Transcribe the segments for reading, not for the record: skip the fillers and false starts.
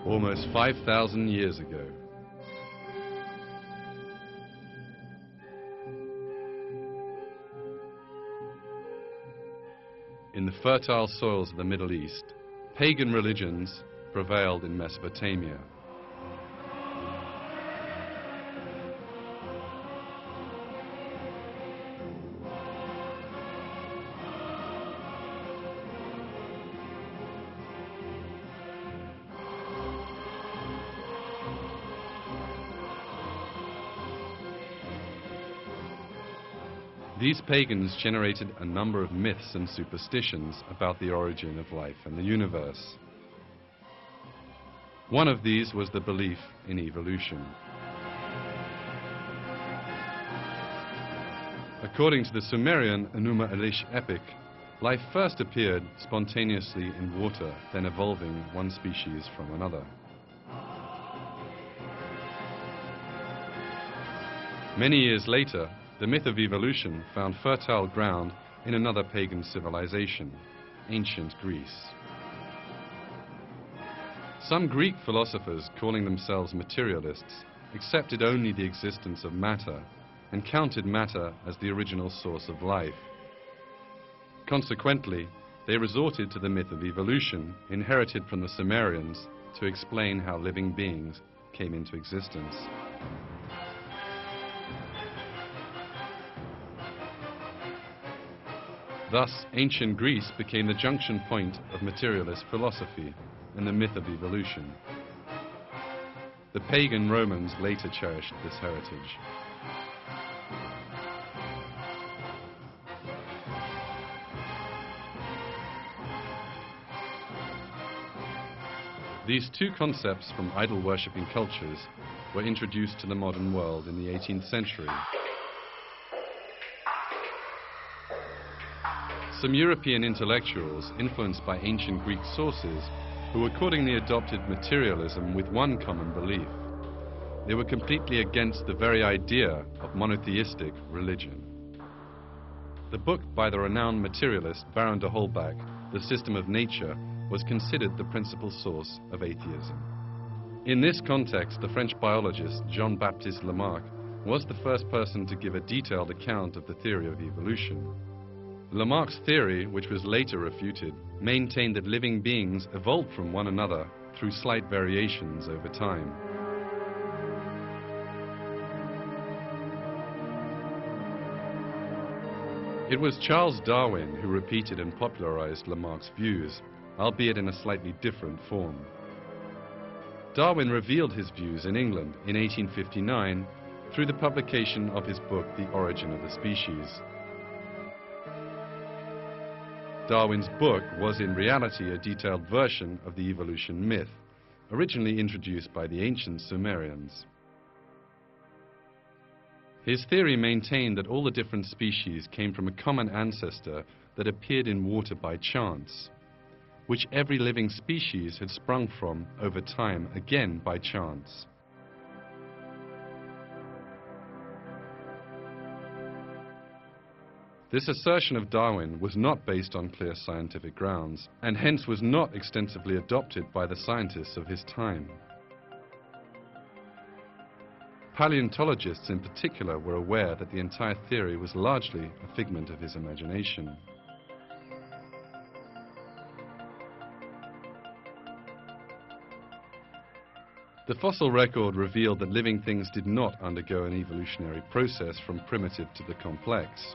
almost 5,000 years ago. In the fertile soils of the Middle East, pagan religions prevailed in Mesopotamia. These pagans generated a number of myths and superstitions about the origin of life and the universe. One of these was the belief in evolution. According to the Sumerian Enuma Elish epic, life first appeared spontaneously in water, then evolving one species from another. Many years later, the myth of evolution found fertile ground in another pagan civilization, ancient Greece. Some Greek philosophers, calling themselves materialists, accepted only the existence of matter and counted matter as the original source of life. Consequently, they resorted to the myth of evolution, inherited from the Sumerians, to explain how living beings came into existence. Thus, ancient Greece became the junction point of materialist philosophy and the myth of evolution. The pagan Romans later cherished this heritage. These two concepts from idol-worshipping cultures were introduced to the modern world in the 18th century. Some European intellectuals, influenced by ancient Greek sources, who accordingly adopted materialism with one common belief. They were completely against the very idea of monotheistic religion. The book by the renowned materialist Baron de Holbach, The System of Nature, was considered the principal source of atheism. In this context, the French biologist Jean-Baptiste Lamarck was the first person to give a detailed account of the theory of evolution. Lamarck's theory, which was later refuted, maintained that living beings evolved from one another through slight variations over time. It was Charles Darwin who repeated and popularized Lamarck's views, albeit in a slightly different form. Darwin revealed his views in England in 1859 through the publication of his book, The Origin of the Species. Darwin's book was in reality a detailed version of the evolution myth, originally introduced by the ancient Sumerians. His theory maintained that all the different species came from a common ancestor that appeared in water by chance, which every living species had sprung from over time, again by chance. This assertion of Darwin was not based on clear scientific grounds, and hence was not extensively adopted by the scientists of his time. Paleontologists in particular were aware that the entire theory was largely a figment of his imagination. The fossil record revealed that living things did not undergo an evolutionary process from primitive to the complex.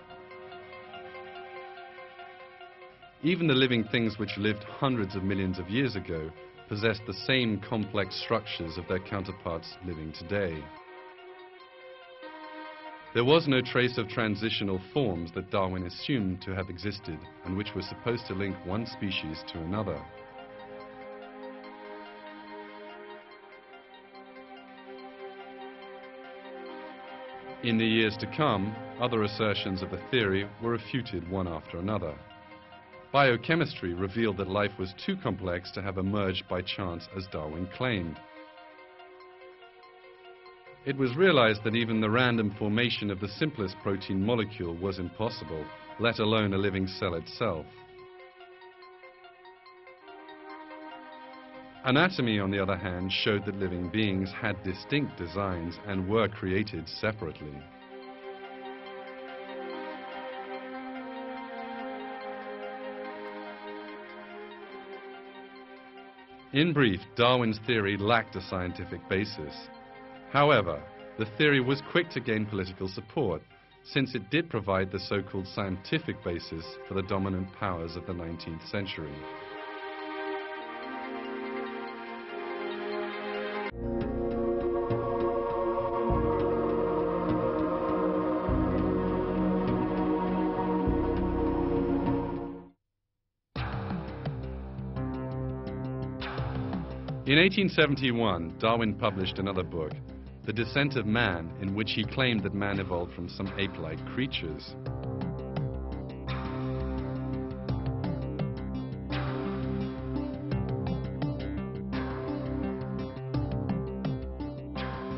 Even the living things which lived hundreds of millions of years ago possessed the same complex structures of their counterparts living today. There was no trace of transitional forms that Darwin assumed to have existed and which were supposed to link one species to another. In the years to come, other assertions of the theory were refuted one after another. Biochemistry revealed that life was too complex to have emerged by chance as Darwin claimed. It was realized that even the random formation of the simplest protein molecule was impossible, let alone a living cell itself. Anatomy, on the other hand, showed that living beings had distinct designs and were created separately. In brief, Darwin's theory lacked a scientific basis. However, the theory was quick to gain political support, since it did provide the so-called scientific basis for the dominant powers of the 19th century. In 1871, Darwin published another book, The Descent of Man, in which he claimed that man evolved from some ape-like creatures.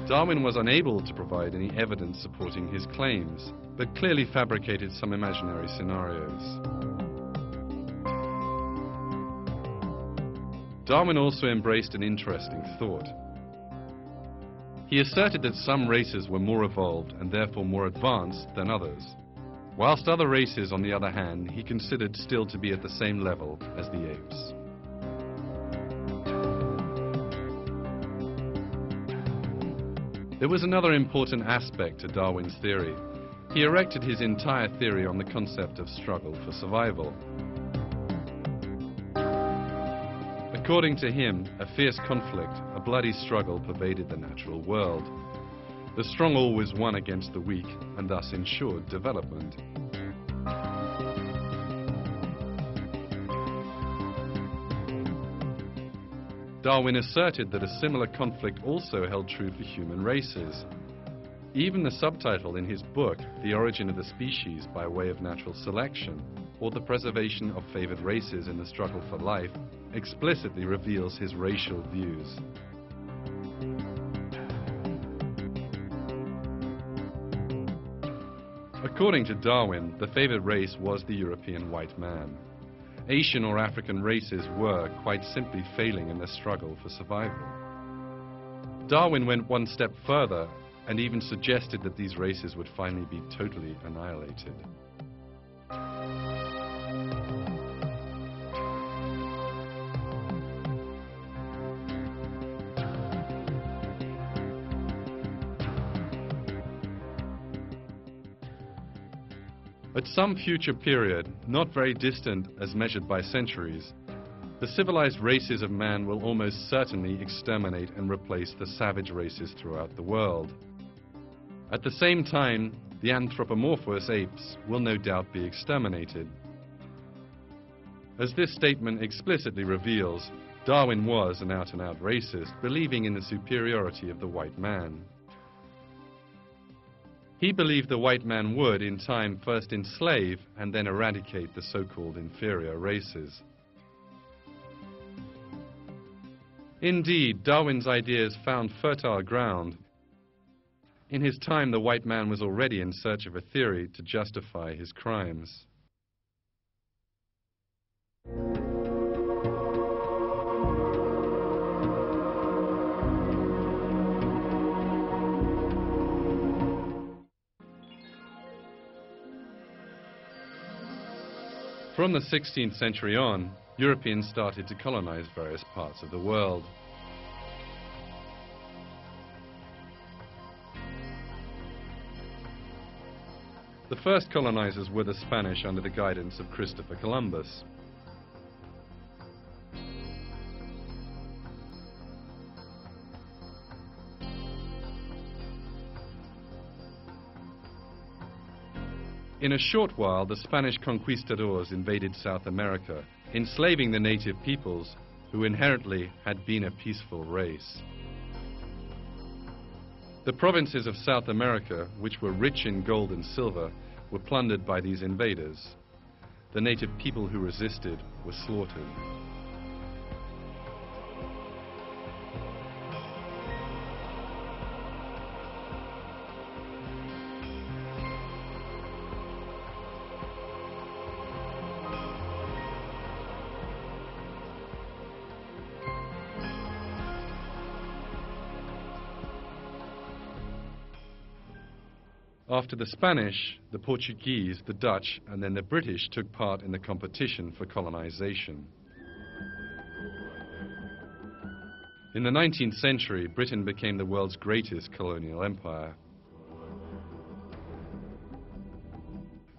Darwin was unable to provide any evidence supporting his claims, but clearly fabricated some imaginary scenarios. Darwin also embraced an interesting thought. He asserted that some races were more evolved and therefore more advanced than others, whilst other races, on the other hand, he considered still to be at the same level as the apes. There was another important aspect to Darwin's theory. He erected his entire theory on the concept of struggle for survival. According to him, a fierce conflict, a bloody struggle pervaded the natural world. The strong always won against the weak and thus ensured development. Darwin asserted that a similar conflict also held true for human races. Even the subtitle in his book, The Origin of the Species by Way of Natural Selection, or The Preservation of Favored Races in the Struggle for Life, explicitly reveals his racial views. According to Darwin, the favored race was the European white man. Asian or African races were, quite simply, failing in their struggle for survival. Darwin went one step further and even suggested that these races would finally be totally annihilated. At some future period, not very distant as measured by centuries, the civilized races of man will almost certainly exterminate and replace the savage races throughout the world. At the same time, the anthropomorphous apes will no doubt be exterminated. As this statement explicitly reveals, Darwin was an out-and-out racist, believing in the superiority of the white man. He believed the white man would, in time, first enslave and then eradicate the so-called inferior races. Indeed, Darwin's ideas found fertile ground. In his time, the white man was already in search of a theory to justify his crimes. From the 16th century on, Europeans started to colonize various parts of the world. The first colonizers were the Spanish under the guidance of Christopher Columbus. In a short while, the Spanish conquistadors invaded South America, enslaving the native peoples, who inherently had been a peaceful race. The provinces of South America, which were rich in gold and silver, were plundered by these invaders. The native people who resisted were slaughtered. After the Spanish, the Portuguese, the Dutch, and then the British took part in the competition for colonization. In the 19th century, Britain became the world's greatest colonial empire.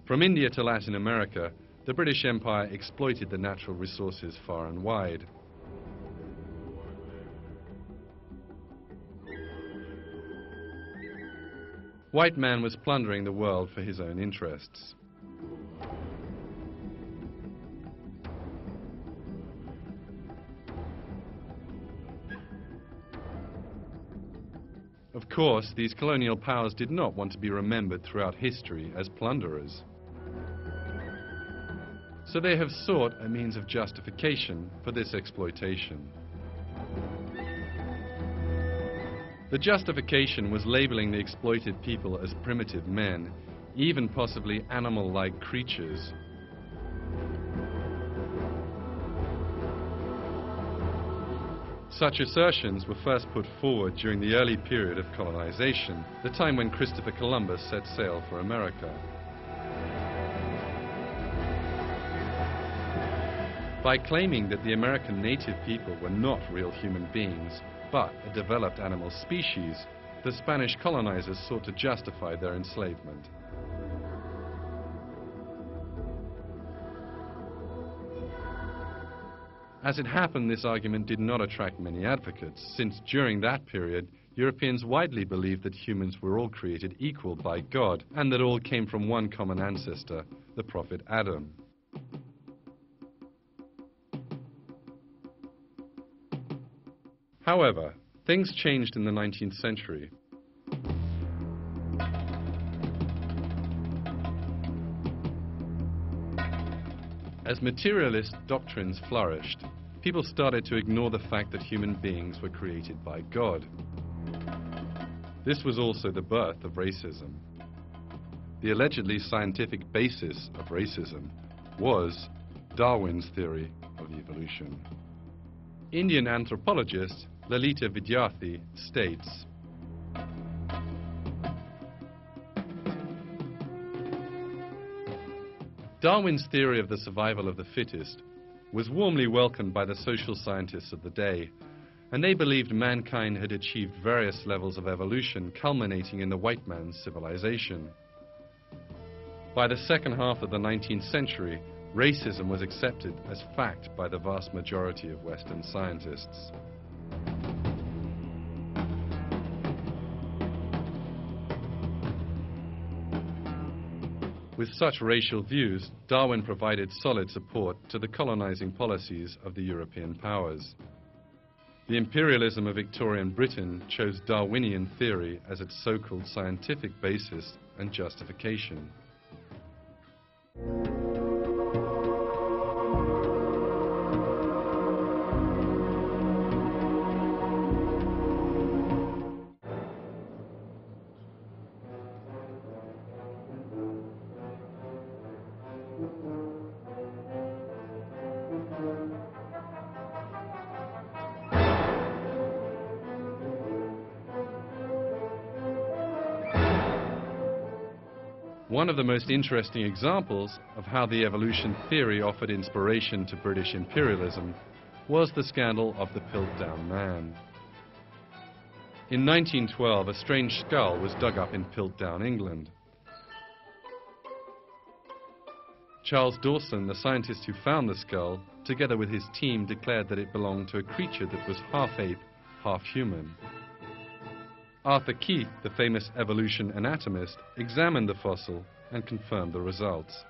From India to Latin America, the British Empire exploited the natural resources far and wide. White man was plundering the world for his own interests. Of course, these colonial powers did not want to be remembered throughout history as plunderers. So they have sought a means of justification for this exploitation. The justification was labeling the exploited people as primitive men, even possibly animal-like creatures. Such assertions were first put forward during the early period of colonization, the time when Christopher Columbus set sail for America. By claiming that the American native people were not real human beings, but a developed animal species, the Spanish colonizers sought to justify their enslavement. As it happened, this argument did not attract many advocates, since during that period, Europeans widely believed that humans were all created equal by God, and that all came from one common ancestor, the prophet Adam. However, things changed in the 19th century. As materialist doctrines flourished, people started to ignore the fact that human beings were created by God. This was also the birth of racism. The allegedly scientific basis of racism was Darwin's theory of evolution. Indian anthropologist Lalita Vidyarthi states, Darwin's theory of the survival of the fittest was warmly welcomed by the social scientists of the day, and they believed mankind had achieved various levels of evolution culminating in the white man's civilization. By the second half of the 19th century, racism was accepted as fact by the vast majority of Western scientists. With such racial views, Darwin provided solid support to the colonizing policies of the European powers. The imperialism of Victorian Britain chose Darwinian theory as its so-called scientific basis and justification. One of the most interesting examples of how the evolution theory offered inspiration to British imperialism was the scandal of the Piltdown Man. In 1912, a strange skull was dug up in Piltdown, England. Charles Dawson, the scientist who found the skull, together with his team, declared that it belonged to a creature that was half ape, half human. Arthur Keith, the famous evolution anatomist, examined the fossil and confirmed the results.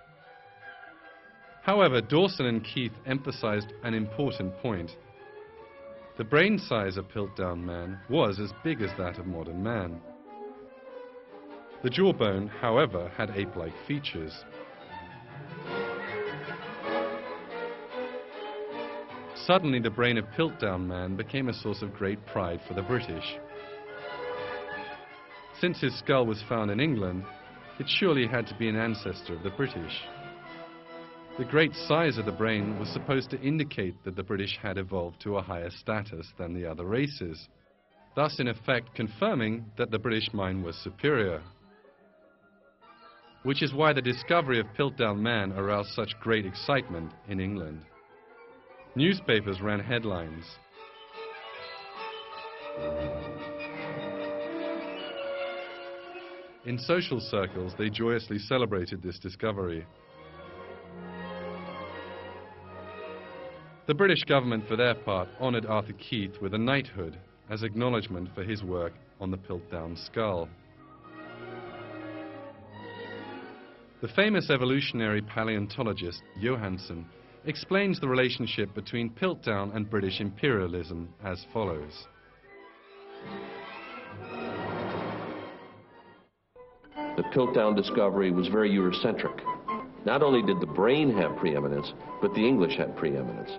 However, Dawson and Keith emphasized an important point. The brain size of Piltdown Man was as big as that of modern man. The jawbone, however, had ape-like features. Suddenly, the brain of Piltdown Man became a source of great pride for the British. Since his skull was found in England, it surely had to be an ancestor of the British. The great size of the brain was supposed to indicate that the British had evolved to a higher status than the other races, thus in effect confirming that the British mind was superior. which is why the discovery of Piltdown Man aroused such great excitement in England. Newspapers ran headlines. In social circles, they joyously celebrated this discovery. The British government, for their part, honoured Arthur Keith with a knighthood as acknowledgement for his work on the Piltdown skull. The famous evolutionary paleontologist Johansen explains the relationship between Piltdown and British imperialism as follows. The Piltdown discovery was very Eurocentric. Not only did the brain have preeminence, but the English had preeminence.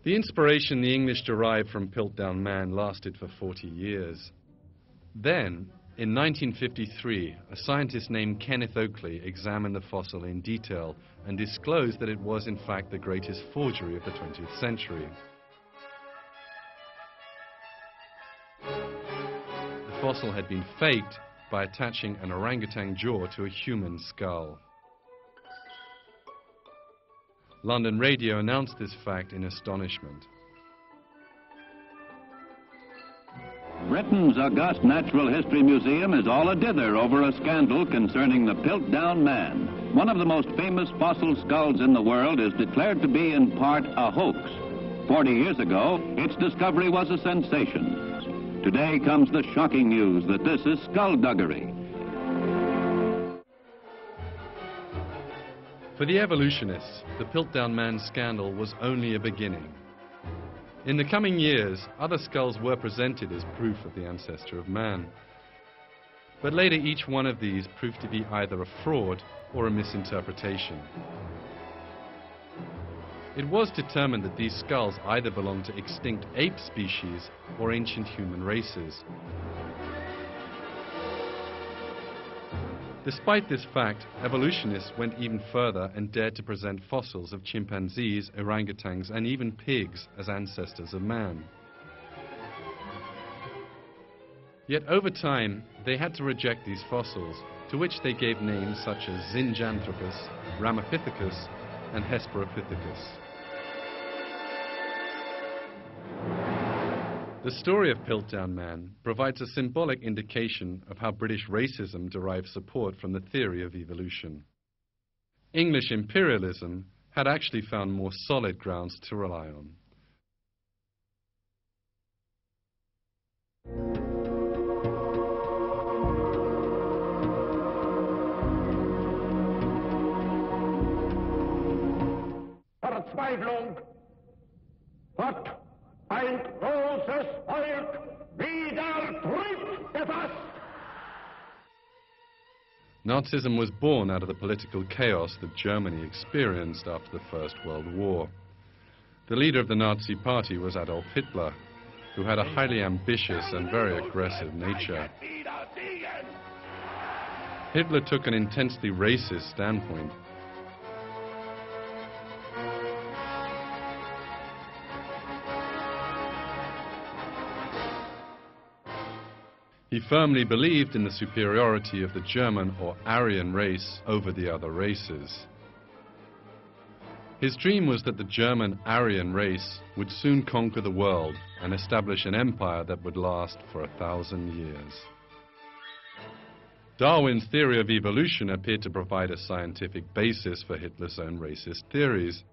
The inspiration the English derived from Piltdown Man lasted for 40 years. Then, in 1953, a scientist named Kenneth Oakley examined the fossil in detail and disclosed that it was in fact the greatest forgery of the 20th century. The fossil had been faked by attaching an orangutan jaw to a human skull. London radio announced this fact in astonishment. Britain's august Natural History Museum is all a-dither over a scandal concerning the Piltdown Man. One of the most famous fossil skulls in the world is declared to be in part a hoax. 40 years ago, its discovery was a sensation. Today comes the shocking news that this is skullduggery. For the evolutionists, the Piltdown Man scandal was only a beginning. In the coming years, other skulls were presented as proof of the ancestor of man. But later each one of these proved to be either a fraud or a misinterpretation. It was determined that these skulls either belonged to extinct ape species or ancient human races. Despite this fact, evolutionists went even further and dared to present fossils of chimpanzees, orangutans, and even pigs as ancestors of man. Yet over time, they had to reject these fossils, to which they gave names such as Zinjanthropus, Ramapithecus, and Hesperopithecus. The story of Piltdown Man provides a symbolic indication of how British racism derived support from the theory of evolution. English imperialism had actually found more solid grounds to rely on. Verzweiflung hat ein großes Volk wieder Trieb gefasst. Nazism was born out of the political chaos that Germany experienced after the First World War. The leader of the Nazi Party was Adolf Hitler, who had a highly ambitious and very aggressive nature. Hitler took an intensely racist standpoint. He firmly believed in the superiority of the German or Aryan race over the other races. His dream was that the German Aryan race would soon conquer the world and establish an empire that would last for 1,000 years. Darwin's theory of evolution appeared to provide a scientific basis for Hitler's own racist theories.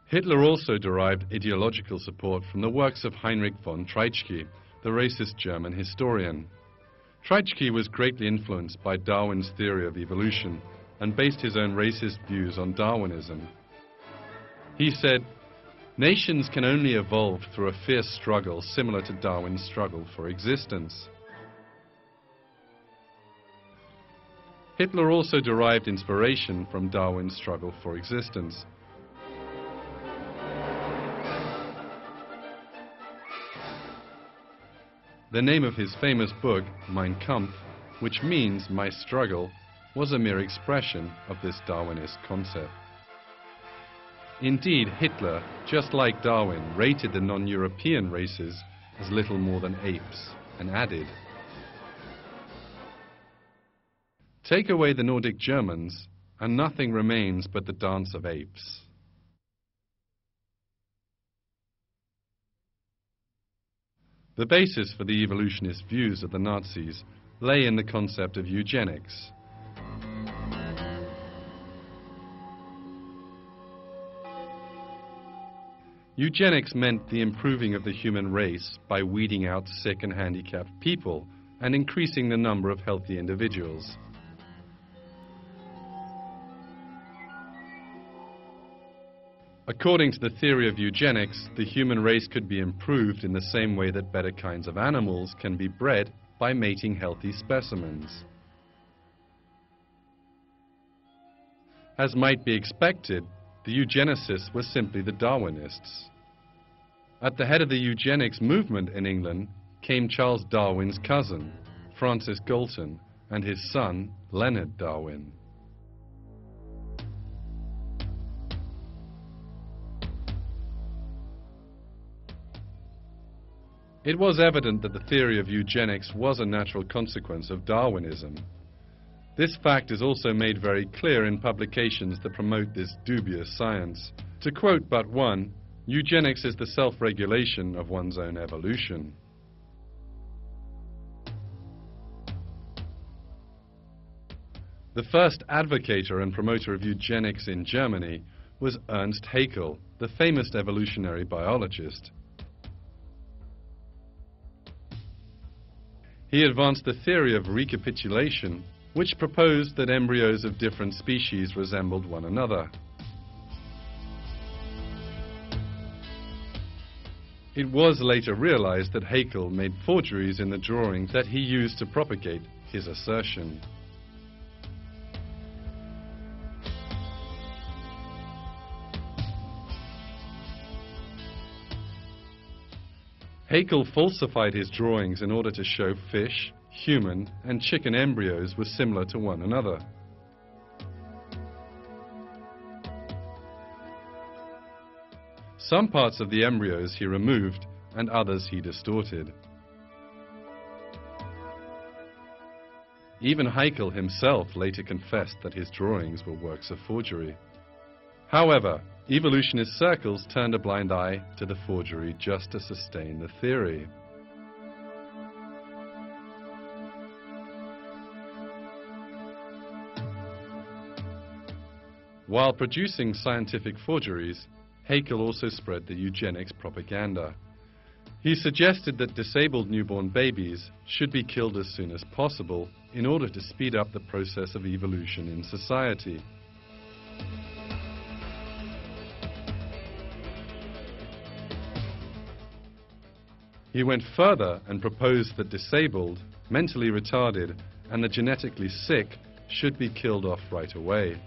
Hitler also derived ideological support from the works of Heinrich von Treitschke, the racist German historian. Treitschke was greatly influenced by Darwin's theory of evolution and based his own racist views on Darwinism. He said, "Nations can only evolve through a fierce struggle similar to Darwin's struggle for existence." Hitler also derived inspiration from Darwin's struggle for existence. The name of his famous book, Mein Kampf, which means My Struggle, was a mere expression of this Darwinist concept. Indeed, Hitler, just like Darwin, rated the non-European races as little more than apes, and added, "Take away the Nordic Germans, and nothing remains but the dance of apes." The basis for the evolutionist views of the Nazis lay in the concept of eugenics. Eugenics meant the improving of the human race by weeding out sick and handicapped people and increasing the number of healthy individuals. According to the theory of eugenics, the human race could be improved in the same way that better kinds of animals can be bred by mating healthy specimens. As might be expected, the eugenicists were simply the Darwinists. At the head of the eugenics movement in England came Charles Darwin's cousin, Francis Galton, and his son, Leonard Darwin. It was evident that the theory of eugenics was a natural consequence of Darwinism. This fact is also made very clear in publications that promote this dubious science. To quote but one, eugenics is the self-regulation of one's own evolution. The first advocator and promoter of eugenics in Germany was Ernst Haeckel, the famous evolutionary biologist. He advanced the theory of recapitulation, which proposed that embryos of different species resembled one another. It was later realized that Haeckel made forgeries in the drawings that he used to propagate his assertion. Haeckel falsified his drawings in order to show fish, human, and chicken embryos were similar to one another. Some parts of the embryos he removed, and others he distorted. Even Haeckel himself later confessed that his drawings were works of forgery. However, evolutionist circles turned a blind eye to the forgery just to sustain the theory. While producing scientific forgeries, Haeckel also spread the eugenics propaganda. He suggested that disabled newborn babies should be killed as soon as possible in order to speed up the process of evolution in society. He went further and proposed that disabled, mentally retarded, and the genetically sick should be killed off right away.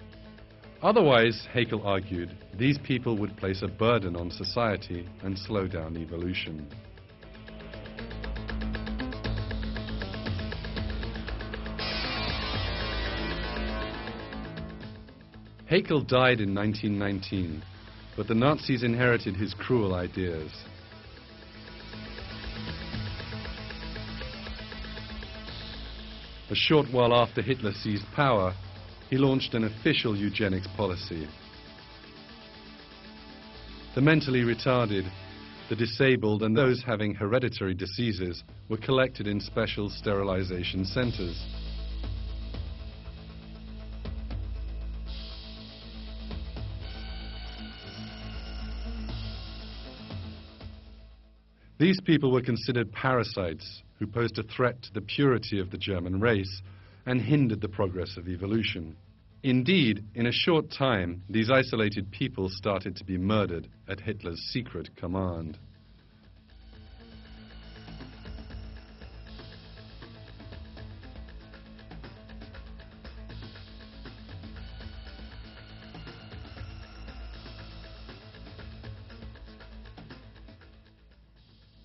Otherwise, Haeckel argued, these people would place a burden on society and slow down evolution. Haeckel died in 1919, but the Nazis inherited his cruel ideas. A short while after Hitler seized power, he launched an official eugenics policy. The mentally retarded, the disabled, and those having hereditary diseases were collected in special sterilization centers. These people were considered parasites who posed a threat to the purity of the German race and hindered the progress of evolution. Indeed, in a short time, these isolated people started to be murdered at Hitler's secret command.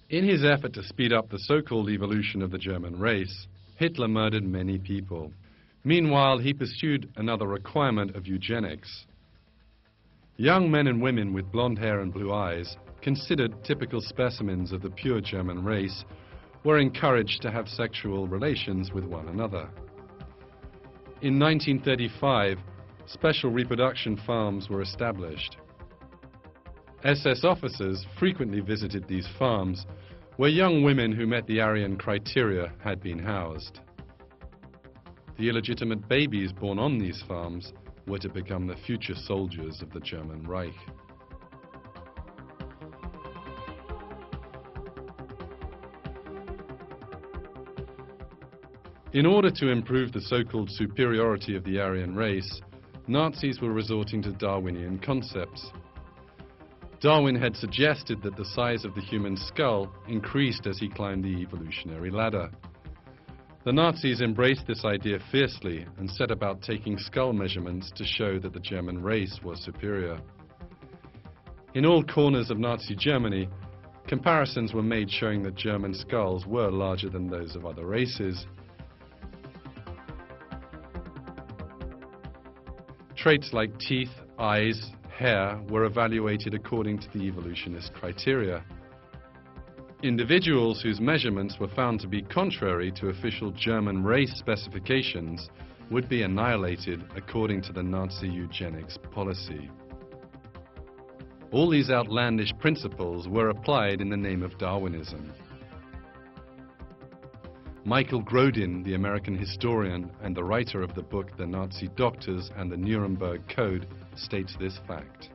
In his effort to speed up the so-called evolution of the German race, Hitler murdered many people. Meanwhile, he pursued another requirement of eugenics. Young men and women with blonde hair and blue eyes, considered typical specimens of the pure German race, were encouraged to have sexual relations with one another. In 1935, special reproduction farms were established. SS officers frequently visited these farms, where young women who met the Aryan criteria had been housed. The illegitimate babies born on these farms were to become the future soldiers of the German Reich. In order to improve the so-called superiority of the Aryan race, Nazis were resorting to Darwinian concepts. Darwin had suggested that the size of the human skull increased as he climbed the evolutionary ladder. The Nazis embraced this idea fiercely and set about taking skull measurements to show that the German race was superior. In all corners of Nazi Germany, comparisons were made showing that German skulls were larger than those of other races. Traits like teeth, eyes, hair were evaluated according to the evolutionist criteria. Individuals whose measurements were found to be contrary to official German race specifications would be annihilated according to the Nazi eugenics policy. All these outlandish principles were applied in the name of Darwinism. Michael Grodin, the American historian and the writer of the book The Nazi Doctors and the Nuremberg Code, states this fact.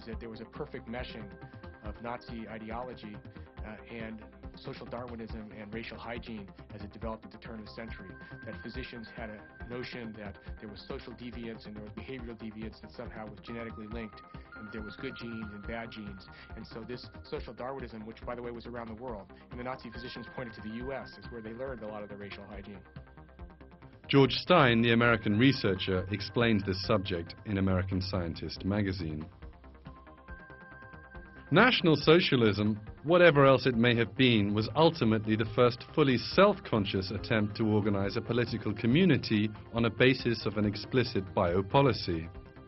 That there was a perfect meshing of Nazi ideology and social Darwinism and racial hygiene as it developed at the turn of the century. That physicians had a notion that there was social deviance and there was behavioral deviance that somehow was genetically linked, and there was good genes and bad genes. And so this social Darwinism, which by the way was around the world, and the Nazi physicians pointed to the US as where they learned a lot of the racial hygiene. George Stein, the American researcher, explains this subject in American Scientist magazine. National Socialism, whatever else it may have been, was ultimately the first fully self-conscious attempt to organize a political community on a basis of an explicit biopolicy.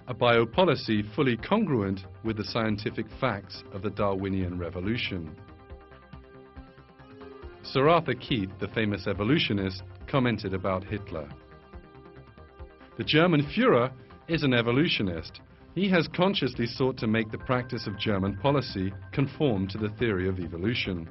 A biopolicy fully congruent with the scientific facts of the Darwinian revolution. Sir Arthur Keith, the famous evolutionist, commented about Hitler. The German Führer is an evolutionist. He has consciously sought to make the practice of German policy conform to the theory of evolution.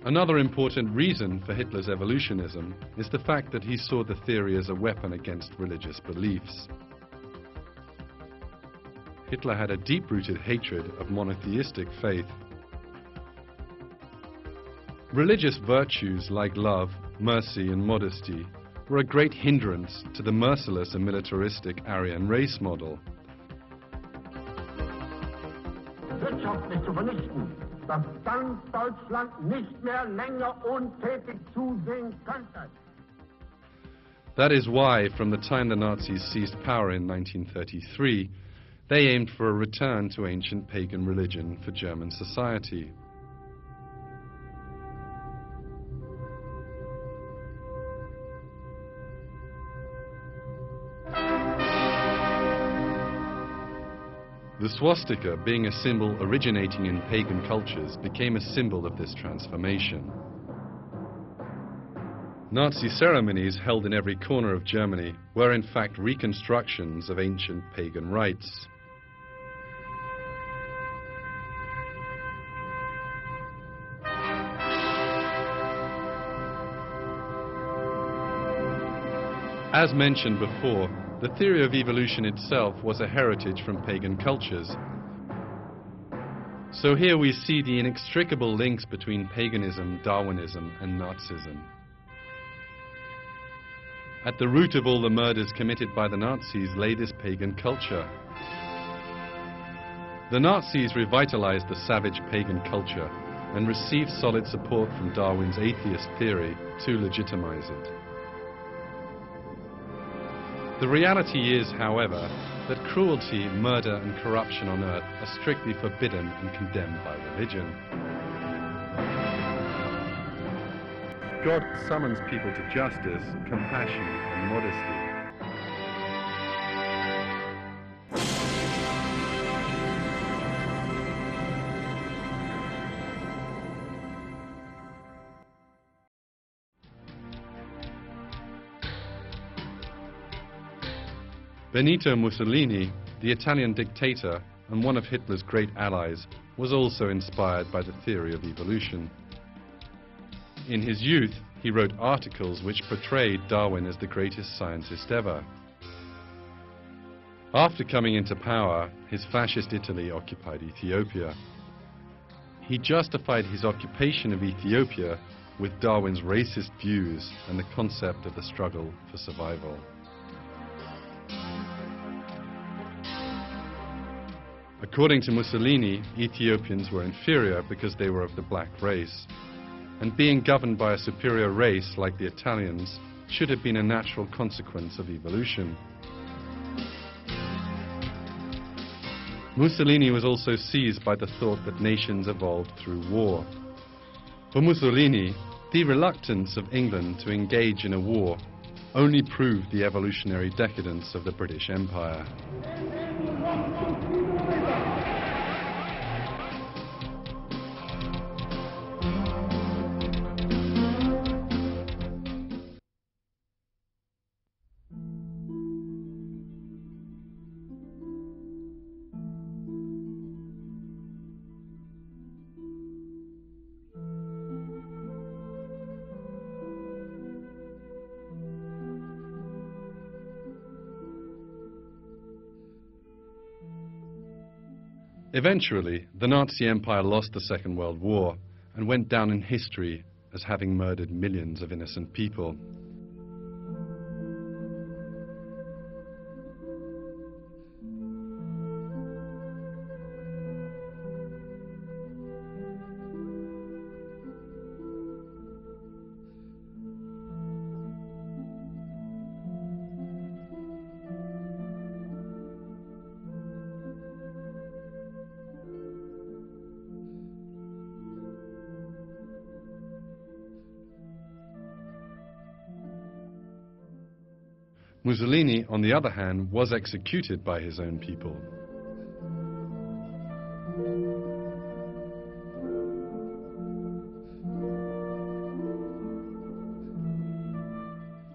Another important reason for Hitler's evolutionism is the fact that he saw the theory as a weapon against religious beliefs. Hitler had a deep-rooted hatred of monotheistic faith. Religious virtues like love, mercy, and modesty were a great hindrance to the merciless and militaristic Aryan race model. Wirtschaftlich zu vernichten, dass dann Deutschland nicht mehr länger untätig zusehen könnte. That is why, from the time the Nazis seized power in 1933, they aimed for a return to ancient pagan religion for German society. The swastika, being a symbol originating in pagan cultures, became a symbol of this transformation. Nazi ceremonies held in every corner of Germany were in fact reconstructions of ancient pagan rites. As mentioned before, the theory of evolution itself was a heritage from pagan cultures. So here we see the inextricable links between paganism, Darwinism, and Nazism. At the root of all the murders committed by the Nazis lay this pagan culture. The Nazis revitalized the savage pagan culture and received solid support from Darwin's atheist theory to legitimize it. The reality is, however, that cruelty, murder, and corruption on earth are strictly forbidden and condemned by religion. God summons people to justice, compassion, and modesty. Benito Mussolini, the Italian dictator and one of Hitler's great allies, was also inspired by the theory of evolution. In his youth, he wrote articles which portrayed Darwin as the greatest scientist ever. After coming into power, his fascist Italy occupied Ethiopia. He justified his occupation of Ethiopia with Darwin's racist views and the concept of the struggle for survival. According to Mussolini, Ethiopians were inferior because they were of the black race, and being governed by a superior race like the Italians should have been a natural consequence of evolution. Mussolini was also seized by the thought that nations evolved through war. For Mussolini, the reluctance of England to engage in a war only proved the evolutionary decadence of the British Empire. Eventually, the Nazi Empire lost the Second World War and went down in history as having murdered millions of innocent people. Mussolini, on the other hand, was executed by his own people.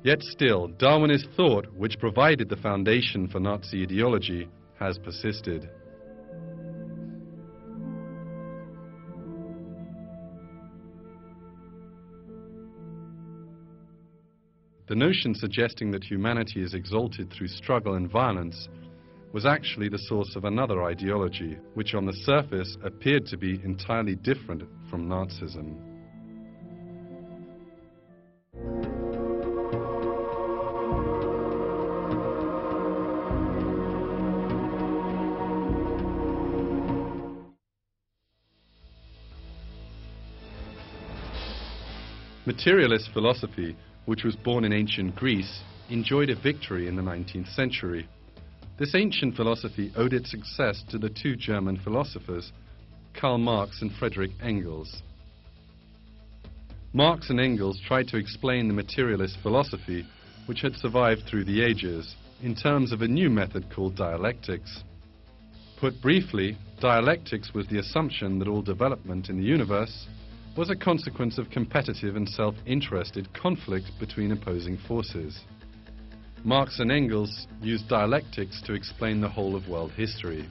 Yet still, Darwinist thought, which provided the foundation for Nazi ideology, has persisted. The notion suggesting that humanity is exalted through struggle and violence was actually the source of another ideology, which on the surface appeared to be entirely different from Nazism. Materialist philosophy, which was born in ancient Greece, enjoyed a victory in the 19th century. This ancient philosophy owed its success to the two German philosophers, Karl Marx and Friedrich Engels. Marx and Engels tried to explain the materialist philosophy, which had survived through the ages, in terms of a new method called dialectics. Put briefly, dialectics was the assumption that all development in the universe was a consequence of competitive and self-interested conflict between opposing forces. Marx and Engels used dialectics to explain the whole of world history.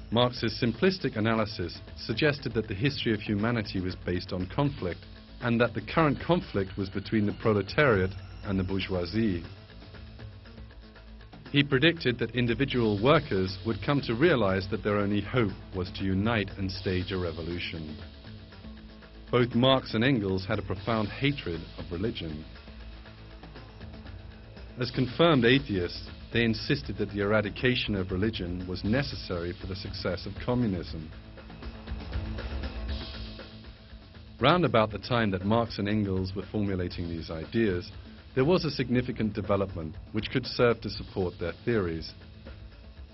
Marx's simplistic analysis suggested that the history of humanity was based on conflict, and that the current conflict was between the proletariat and the bourgeoisie. He predicted that individual workers would come to realize that their only hope was to unite and stage a revolution. Both Marx and Engels had a profound hatred of religion. As confirmed atheists, they insisted that the eradication of religion was necessary for the success of communism. Round about the time that Marx and Engels were formulating these ideas, there was a significant development which could serve to support their theories.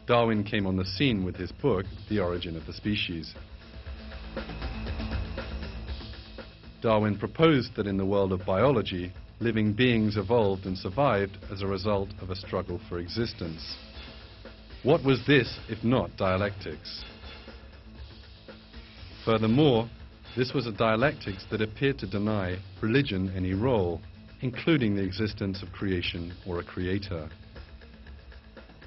Darwin came on the scene with his book, The Origin of the Species. Darwin proposed that in the world of biology, living beings evolved and survived as a result of a struggle for existence. What was this if not dialectics? Furthermore, this was a dialectics that appeared to deny religion any role, including the existence of creation or a creator.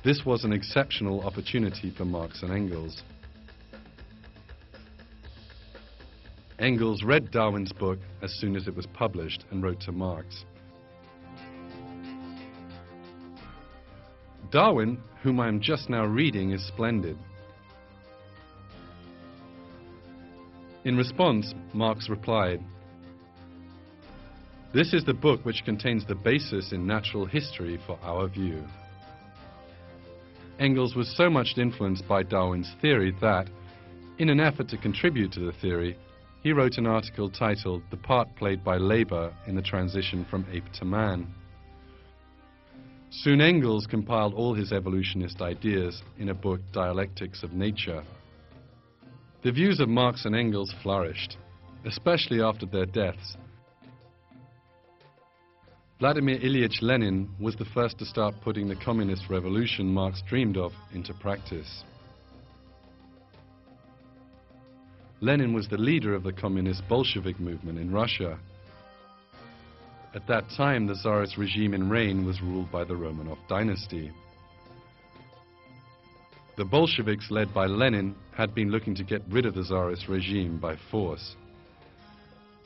This was an exceptional opportunity for Marx and Engels. Engels read Darwin's book as soon as it was published and wrote to Marx. Darwin, whom I am just now reading, is splendid. In response, Marx replied, "This is the book which contains the basis in natural history for our view." Engels was so much influenced by Darwin's theory that, in an effort to contribute to the theory, he wrote an article titled "The Part Played by Labor in the Transition from Ape to Man." Soon Engels compiled all his evolutionist ideas in a book, Dialectics of Nature. The views of Marx and Engels flourished, especially after their deaths. Vladimir Ilyich Lenin was the first to start putting the communist revolution Marx dreamed of into practice. Lenin was the leader of the communist Bolshevik movement in Russia. At that time, the Tsarist regime in reign was ruled by the Romanov dynasty. The Bolsheviks, led by Lenin, had been looking to get rid of the Tsarist regime by force.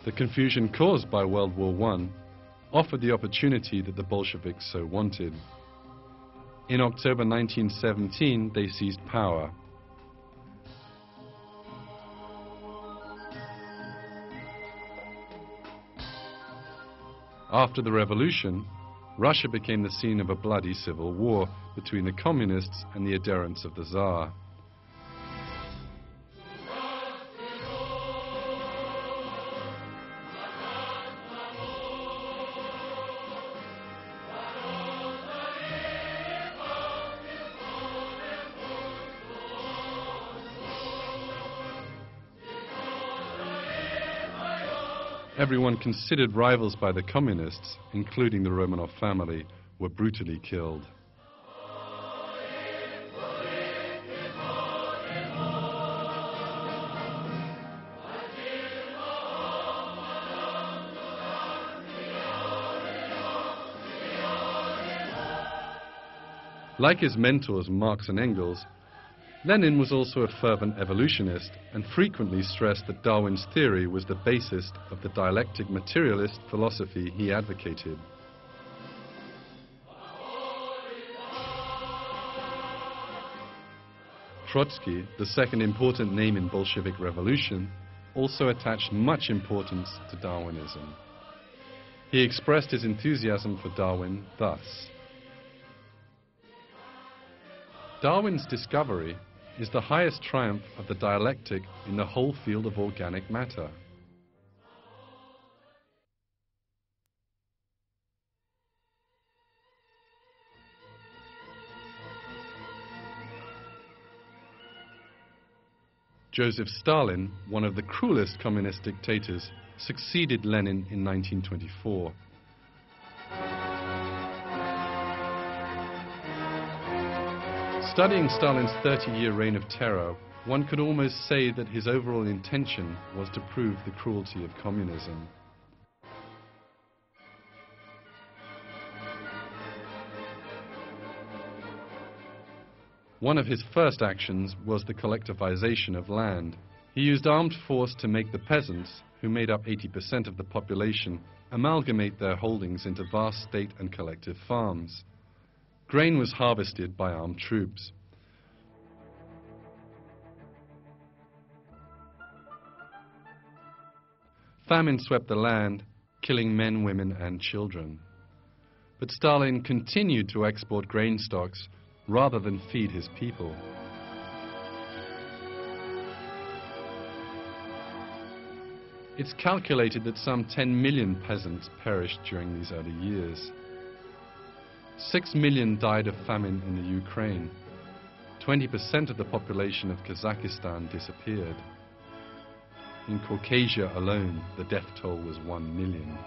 The confusion caused by World War I offered the opportunity that the Bolsheviks so wanted. In October 1917, they seized power. After the revolution, Russia became the scene of a bloody civil war between the communists and the adherents of the Tsar. Everyone considered rivals by the communists, including the Romanov family, were brutally killed. Like his mentors Marx and Engels, Lenin was also a fervent evolutionist and frequently stressed that Darwin's theory was the basis of the dialectic materialist philosophy he advocated. Trotsky, the second important name in Bolshevik revolution, also attached much importance to Darwinism. He expressed his enthusiasm for Darwin thus: "Darwin's discovery is the highest triumph of the dialectic in the whole field of organic matter. Joseph Stalin, one of the cruelest communist dictators, succeeded Lenin in 1924. Studying Stalin's 30-year reign of terror, one could almost say that his overall intention was to prove the cruelty of communism. One of his first actions was the collectivization of land. He used armed force to make the peasants, who made up 80% of the population, amalgamate their holdings into vast state and collective farms. Grain was harvested by armed troops. Famine swept the land, killing men, women, and children. But Stalin continued to export grain stocks rather than feed his people. It's calculated that some 10 million peasants perished during these early years. 6 million died of famine in the Ukraine. 20% of the population of Kazakhstan disappeared. In Caucasia alone, the death toll was 1 million.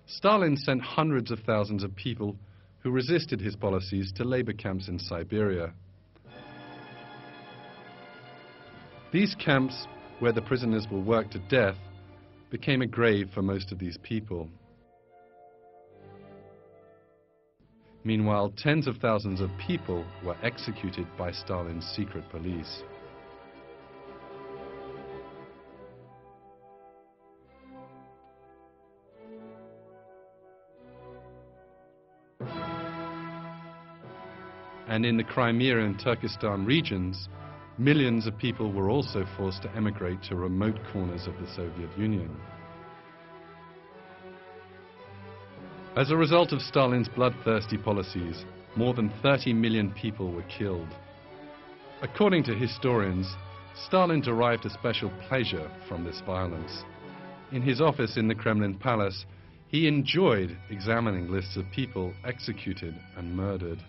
Stalin sent hundreds of thousands of people who resisted his policies to labor camps in Siberia. These camps, where the prisoners were worked to death, became a grave for most of these people. Meanwhile, tens of thousands of people were executed by Stalin's secret police. And in the Crimea and Turkestan regions, millions of people were also forced to emigrate to remote corners of the Soviet Union. As a result of Stalin's bloodthirsty policies, more than 30 million people were killed. According to historians, Stalin derived a special pleasure from this violence. In his office in the Kremlin Palace, he enjoyed examining lists of people executed and murdered.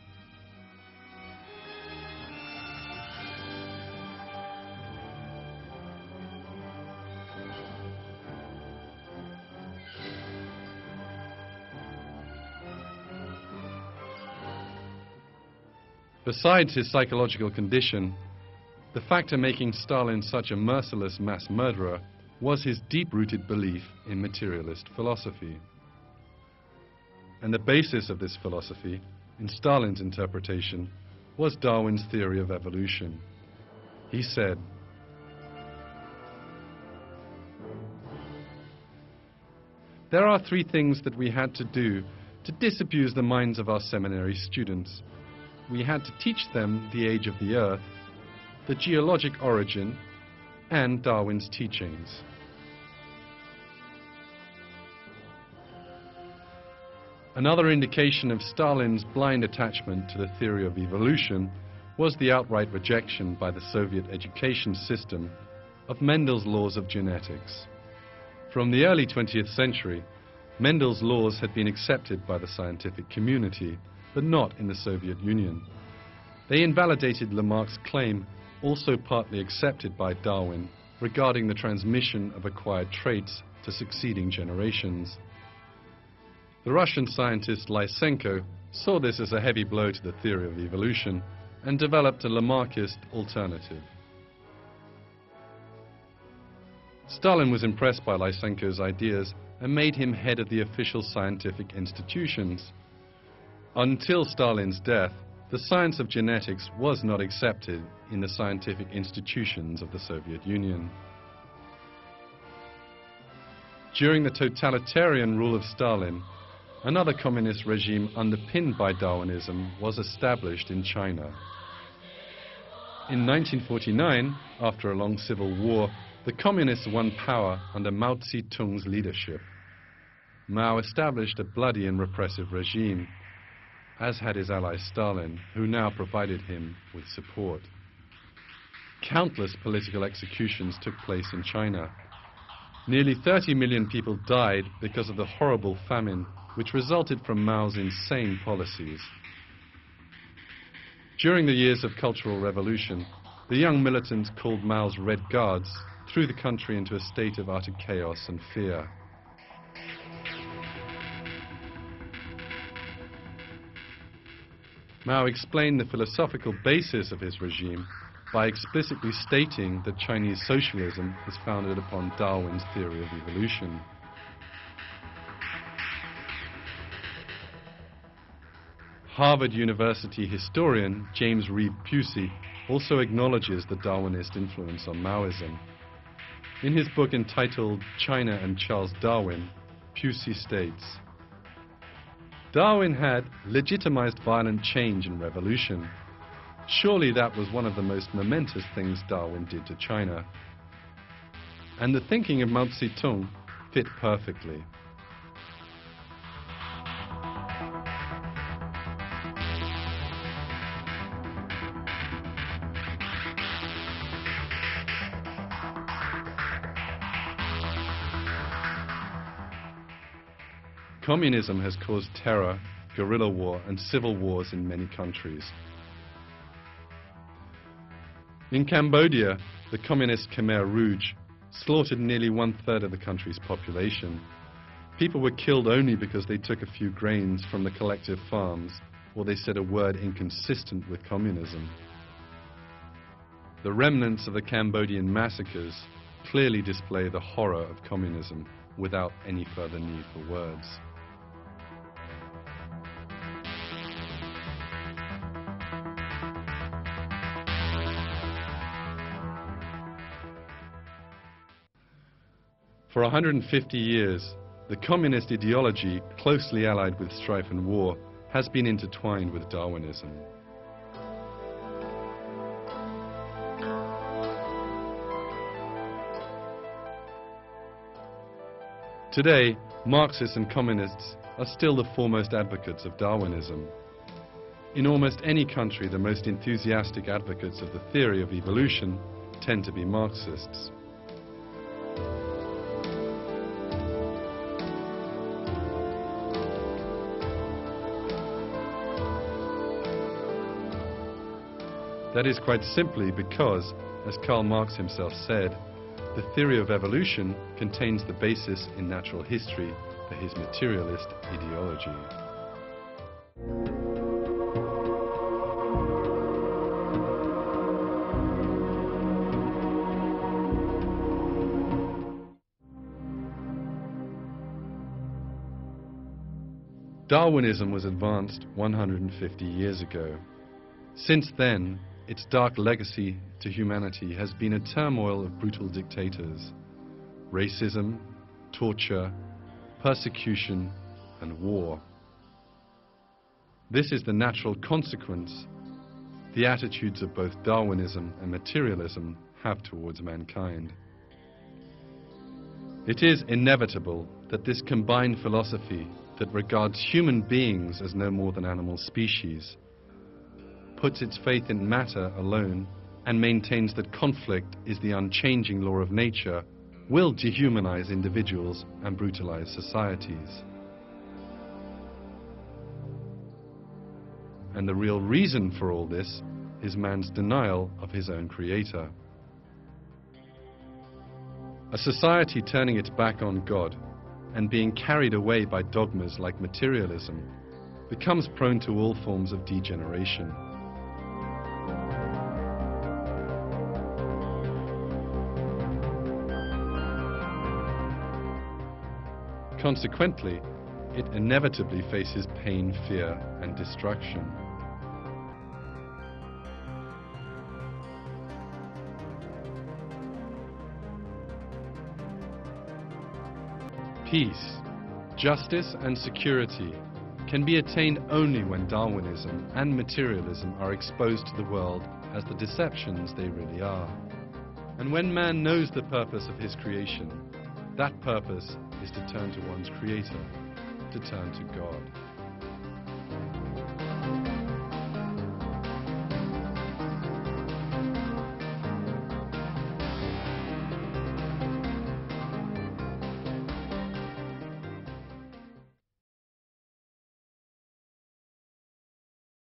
Besides his psychological condition, the factor making Stalin such a merciless mass murderer was his deep-rooted belief in materialist philosophy. And the basis of this philosophy, in Stalin's interpretation, was Darwin's theory of evolution. He said, "There are three things that we had to do to disabuse the minds of our seminary students. We had to teach them the age of the Earth, the geologic origin, and Darwin's teachings." Another indication of Stalin's blind attachment to the theory of evolution was the outright rejection by the Soviet education system of Mendel's laws of genetics. From the early 20th century, Mendel's laws had been accepted by the scientific community, but not in the Soviet Union. They invalidated Lamarck's claim, also partly accepted by Darwin, regarding the transmission of acquired traits to succeeding generations. The Russian scientist Lysenko saw this as a heavy blow to the theory of evolution and developed a Lamarckist alternative. Stalin was impressed by Lysenko's ideas and made him head of the official scientific institutions. Until Stalin's death, the science of genetics was not accepted in the scientific institutions of the Soviet Union. During the totalitarian rule of Stalin, another communist regime underpinned by Darwinism was established in China. In 1949, after a long civil war, the communists won power under Mao Zedong's leadership. Mao established a bloody and repressive regime, as had his ally Stalin, who now provided him with support. Countless political executions took place in China. Nearly 30 million people died because of the horrible famine which resulted from Mao's insane policies. During the years of Cultural Revolution, the young militants called Mao's Red Guards threw the country into a state of utter chaos and fear. Mao explained the philosophical basis of his regime by explicitly stating that Chinese socialism is founded upon Darwin's theory of evolution. Harvard University historian James Reed Pusey also acknowledges the Darwinist influence on Maoism. In his book entitled China and Charles Darwin, Pusey states, "Darwin had legitimized violent change and revolution. Surely that was one of the most momentous things Darwin did to China. And the thinking of Mao Zedong fit perfectly." Communism has caused terror, guerrilla war, and civil wars in many countries. In Cambodia, the communist Khmer Rouge slaughtered nearly 1/3 of the country's population. People were killed only because they took a few grains from the collective farms or they said a word inconsistent with communism. The remnants of the Cambodian massacres clearly display the horror of communism without any further need for words. For 150 years, the communist ideology, closely allied with strife and war, has been intertwined with Darwinism. Today, Marxists and communists are still the foremost advocates of Darwinism. In almost any country, the most enthusiastic advocates of the theory of evolution tend to be Marxists. That is quite simply because, as Karl Marx himself said, the theory of evolution contains the basis in natural history for his materialist ideology. Darwinism was advanced 150 years ago. Since then, its dark legacy to humanity has been a turmoil of brutal dictators, racism, torture, persecution, and war. This is the natural consequence the attitudes of both Darwinism and materialism have towards mankind. It is inevitable that this combined philosophy that regards human beings as no more than animal species puts its faith in matter alone and maintains that conflict is the unchanging law of nature, will dehumanize individuals and brutalize societies. And the real reason for all this is man's denial of his own creator. A society turning its back on God and being carried away by dogmas like materialism becomes prone to all forms of degeneration. Consequently, it inevitably faces pain, fear, and destruction. Peace, justice, and security can be attained only when Darwinism and materialism are exposed to the world as the deceptions they really are. And when man knows the purpose of his creation, that purpose is to turn to one's creator, to turn to God.